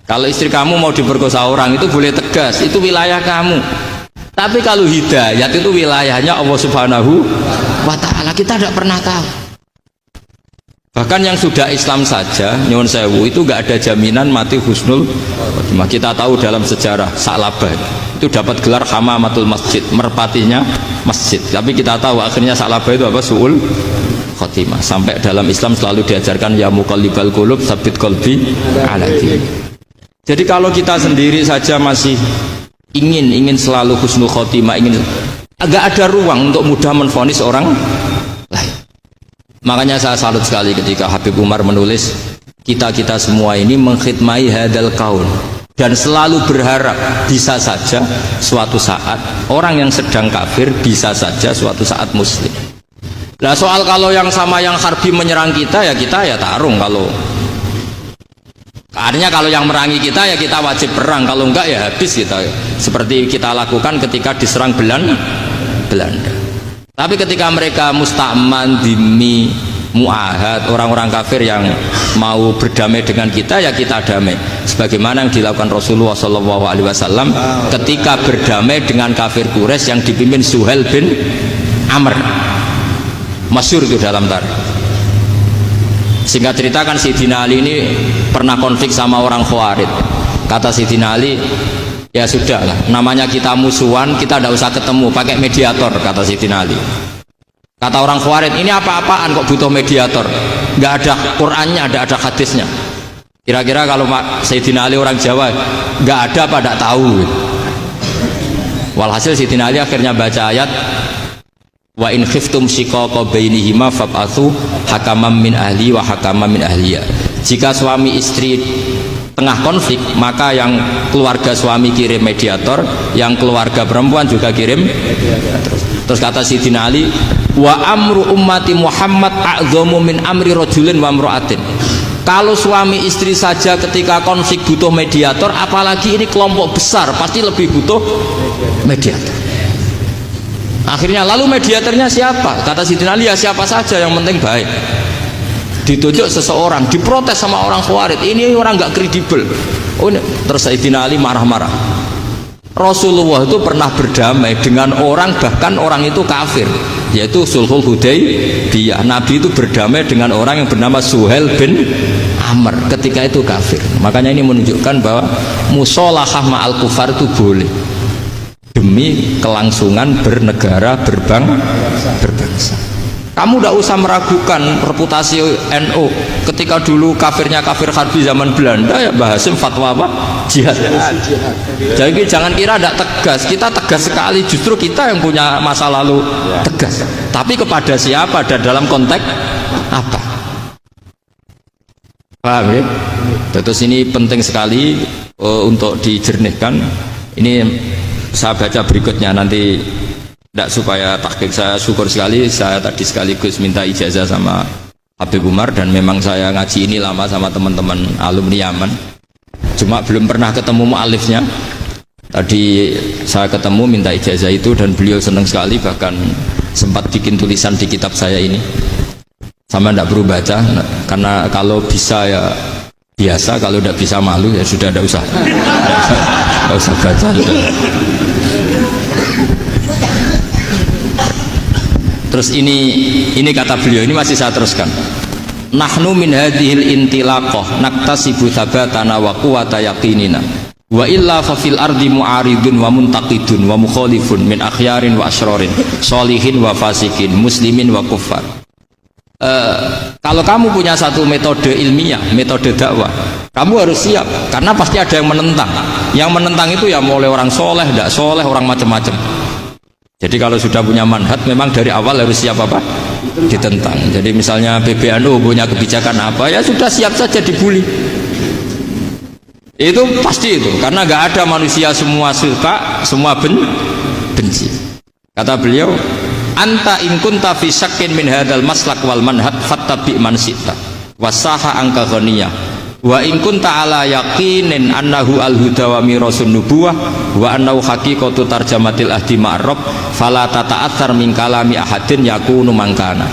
Kalau istri kamu mau diperkosa orang itu boleh tegas, itu wilayah kamu. Tapi kalau hidayat itu wilayahnya Allah Subhanahu wa ta'ala, kita tidak pernah tahu. Bahkan yang sudah Islam saja, nyuwun sewu, itu nggak ada jaminan mati husnul khotimah. Kita tahu dalam sejarah Sa'labah itu dapat gelar hamamatul masjid, merpatinya masjid. Tapi kita tahu akhirnya Sa'labah itu apa? Su'ul khotimah. Sampai dalam Islam selalu diajarkan ya muqallibal qulub tsabbit qalbi ala dinik. Jadi kalau kita sendiri saja masih ingin selalu husnul khotimah, agak ada ruang untuk mudah menvonis orang lain. Makanya saya salut sekali ketika Habib Umar menulis kita semua ini mengkhidmai hadal kaun dan selalu berharap bisa saja suatu saat orang yang sedang kafir bisa saja suatu saat muslim. Nah soal kalau yang sama yang harbi menyerang kita ya tarung. Kalau artinya kalau yang merangi kita ya kita wajib perang, kalau enggak ya habis kita. Seperti kita lakukan ketika diserang Belanda. Tapi ketika mereka musta'man, dhimmi, mu'ahad, orang-orang kafir yang mau berdamai dengan kita ya kita damai. Sebagaimana yang dilakukan Rasulullah SAW ketika berdamai dengan kafir Quraisy yang dipimpin Suhail bin Amr. Masyhur itu dalam tarikh. Singkat cerita kan Sayyidina Ali ini pernah konflik sama orang Khawarij. Kata Sayyidina Ali, ya sudah lah, namanya kita musuhan, kita tidak usah ketemu, pakai mediator, kata Sayyidina Ali. Kata orang Khawarij, ini apa-apaan kok butuh mediator? Nggak ada Qur'annya, ada hadisnya. Kira-kira kalau Sayyidina Ali orang Jawa, nggak ada apa tidak tahu. Walhasil Sayyidina Ali akhirnya baca ayat wa in khiftum shiqaqa bainihima fab'atsu hakaman min ahli wa hakaman min ahliya. Jika suami istri tengah konflik, maka yang keluarga suami kirim mediator, yang keluarga perempuan juga kirim. Terus kata Sayyidina Ali, wa amru ummati Muhammad a'dhamu min amri rajulin wa imra'atin. Kalau suami istri saja ketika konflik butuh mediator, apalagi ini kelompok besar pasti lebih butuh mediator. Akhirnya lalu mediatornya siapa? Kata Sayyidina Ali, ya siapa saja yang penting baik. Ditunjuk seseorang, diprotes sama orang Khawarij, ini orang nggak kredibel. Oh, terus Sayyidina Ali marah-marah. Rasulullah itu pernah berdamai dengan orang, bahkan orang itu kafir, yaitu Sulhul Hudaybiyah. Nabi itu berdamai dengan orang yang bernama Suhail bin Amr ketika itu kafir. Makanya ini menunjukkan bahwa musolahah ma'al kufar itu boleh demi kelangsungan bernegara, berbangsa. Kamu tidak usah meragukan reputasi NU. Ketika dulu kafirnya kafir harbi zaman Belanda, ya Mbah Hasim fatwa apa? Jihad. Jadi jangan kira tidak tegas. Kita tegas sekali. Justru kita yang punya masa lalu tegas. Tapi kepada siapa dan dalam konteks apa? Paham ya? Terus ini penting sekali untuk dijernihkan. Ini saya baca berikutnya nanti, tidak supaya tahqiq. Saya syukur sekali, saya tadi sekaligus minta ijazah sama Habib Umar, dan memang saya ngaji ini lama sama teman-teman alumni Yaman, cuma belum pernah ketemu mu'alifnya. Tadi saya ketemu minta ijazah itu dan beliau senang sekali, bahkan sempat bikin tulisan di kitab saya ini. Sama tidak perlu baca, karena kalau bisa ya biasa, kalau tidak bisa malu ya sudah, tidak usah baca sudah. Terus ini kata beliau, ini masih saya teruskan. Nahnu min hadhil intilaqah naktasibu thabatana wa quwwata yaqinina wa illa fa fil ardi mu'aridun wa muntaqidun wa mukhalifun min akhyarin wa asyrarin sholihin wa fasikin muslimin wa kuffar. Kalau kamu punya satu metode ilmiah, metode dakwah, kamu harus siap, karena pasti ada yang menentang. Yang menentang itu ya mulai orang soleh, tidak soleh, orang macam-macam. Jadi kalau sudah punya manhaj, memang dari awal harus siap apa? Ditentang. Jadi misalnya PBNU punya kebijakan apa, ya sudah siap saja dibully. Itu pasti itu, karena nggak ada manusia semua suka, semua benci. Kata beliau, anta in kunta fi syakkin min hadzal maslak wal manhaj fattabi man syi'ta wasaha angka ghaniyah wa in kunta ala yaqinin annahu al-huda wa mirasun nubuwah wa annahu haqiqatu tarjamatil ahdi ma'rab fala tata'athar min kalami ahadin yakunu mangkana.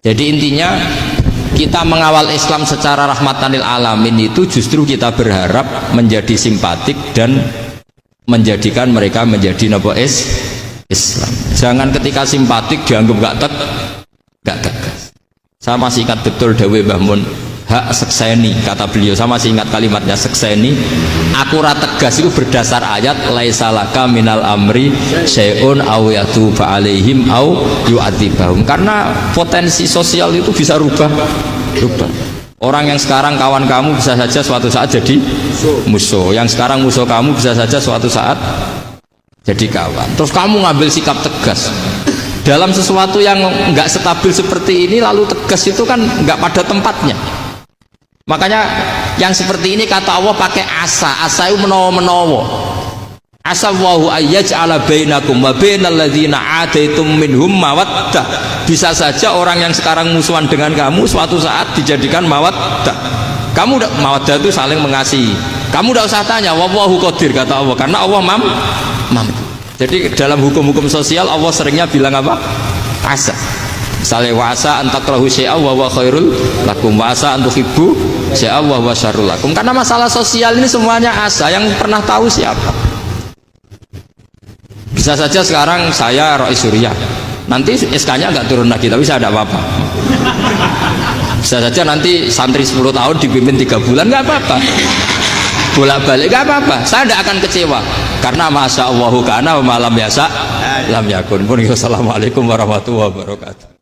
Jadi intinya kita mengawal Islam secara rahmatan lil alamin itu justru kita berharap menjadi simpatik dan menjadikan mereka menjadi napa Islam. Jangan ketika simpatik dianggap gak tegas. Saya masih ingat betul dawuh Mbah Mun, hak sekseni, kata beliau, saya masih ingat kalimatnya sekseni. Aku ra tegas itu berdasar ayat laisalaka minal amri syai'un aw yatuba alaihim aw yu'adzibahum. Karena potensi sosial itu bisa rubah. Orang yang sekarang kawan kamu bisa saja suatu saat jadi musuh. Yang sekarang musuh kamu bisa saja suatu saat jadi kawan. Terus kamu ngambil sikap tegas dalam sesuatu yang nggak stabil seperti ini, lalu tegas itu kan nggak pada tempatnya. Makanya yang seperti ini kata Allah pakai asa itu menawa-menawa. Asa wahu ayyaj'ala bainakum wa bainal ladzina ataitum minhum mawaddah. Bisa saja orang yang sekarang musuhan dengan kamu suatu saat dijadikan mawaddah. Kamu mawaddah itu saling mengasihi. Kamu tidak usah tanya, wallahu qadir, kata Allah, karena Allah mampu. Jadi dalam hukum-hukum sosial Allah seringnya bilang apa? Asa. Misalnya wasa antakrahu syai'a wa huwa khairul lakum, wasa antuhibbu syai'a wa huwa syarrul lakum. Karena masalah sosial ini semuanya asa, yang pernah tahu siapa? Bisa saja sekarang saya Rois Surya, nanti SK-nya nggak turun lagi, tapi saya tidak apa-apa. Bisa saja nanti santri 10 tahun dipimpin 3 bulan, nggak apa-apa. Bolak-balik nggak apa-apa, saya tidak akan kecewa. Karena masya Allahu kana wa malam biasa lam yakun. Assalamualaikum warahmatullahi wabarakatuh.